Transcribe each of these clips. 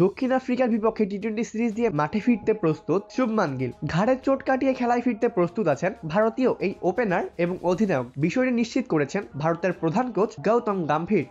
দক্ষিণ আফ্রিকার বিপক্ষে টি-20 সিরিজ দিয়ে মাঠে ফিরতে প্রস্তুত শুভমান গিল। ঘাড়ের চোট কাটিয়ে খেলায় ফিরতে প্রস্তুত আছেন ভারতীয় এই ওপেনার এবং অধিনায়ক, বিষয়টি নিশ্চিত করেছেন ভারতের প্রধান কোচ গৌতম গম্ভীর।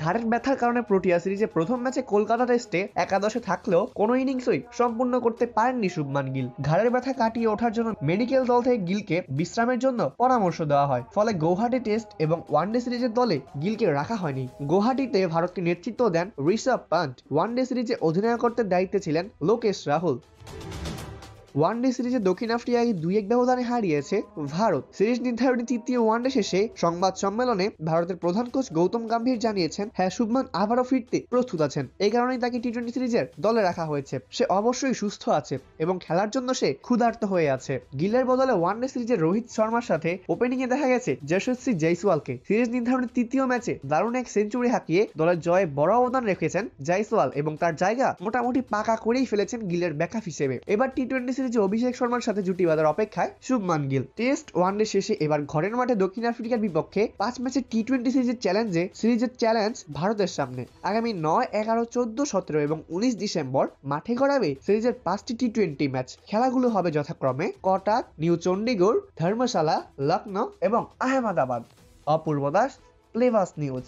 ঘাড়ের ব্যথার কারণে প্রোটিয়া সিরিজে প্রথম ম্যাচে কলকাতা টেস্টে একাদশে থাকলেও কোনো ইনিংসই সম্পূর্ণ করতে পারেননি শুভমান গিল। ঘাড়ের ব্যথা কাটিয়ে ওঠার জন্য মেডিকেল দল থেকে গিলকে বিশ্রামের জন্য পরামর্শ দেওয়া হয়, ফলে গৌহাটি টেস্ট এবং ওয়ানডে সিরিজের দলে গিলকে রাখা হয়নি। গৌহাটিতে ভারতকে নেতৃত্ব দেন ঋষভ পান্ট। ওয়ানডে সিরিজে অধিনায়কত্বের দায়িত্বে ছিলেন লোকেশ রাহুল। ওয়ানডে সিরিজে দক্ষিণ আফ্রিকাকে 2-1 ব্যবধানে হারিয়েছে ভারত। সিরিজ নির্ধারণী তৃতীয় ওয়ানডে শেষে সংবাদ সম্মেলনে ভারতের প্রধান কোচ গৌতম গম্ভীর জানিয়েছেন, হ্যাঁ, শুভমান আবারও ফিরতে প্রস্তুত আছেন। এই কারণেই তাকে টি-20 সিরিজের দলে রাখা হয়েছে। সে অবশ্যই সুস্থ আছে এবং খেলার জন্য সে ক্ষুধার্ত হয়ে আছে। গিলের বদলে ওয়ানডে সিরিজে রোহিত শর্মার সাথে ওপেনিংয়ে দেখা গেছে যশস্বী জয়সওয়ালকে। সিরিজ নির্ধারণী তৃতীয় ম্যাচে দারুণ এক সেঞ্চুরি হাঁকিয়ে দলের জয়ে বড় অবদান রেখেছেন জয়সওয়াল এবং তার জায়গা মোটামুটি পাকা করেই ফেলেছেন গিলের ব্যাকআপ হিসেবে। এবার টি-20 সিরিজে অভিষেক শর্মার সাথে জুটি বাঁধার অপেক্ষায় শুভমান গিল। টেস্ট ওয়ানডে শেষে এবার ঘরের মাঠে দক্ষিণ আফ্রিকার বিপক্ষে 5 ম্যাচের টি-20 সিরিজের চ্যালেঞ্জ ভারতের সামনে। আগামী 9, 11, 14, 17 এবং 19 ডিসেম্বর মাঠে গড়াবে সিরিজের 5টি টি-20 ম্যাচ। খেলাগুলো হবে যথাক্রমে কটাক, নিউ চণ্ডীগড়, ধর্মশালা, লখনৌ এবং আহমেদাবাদ। অপূর্ব দাস, প্লেবাস নিউজ।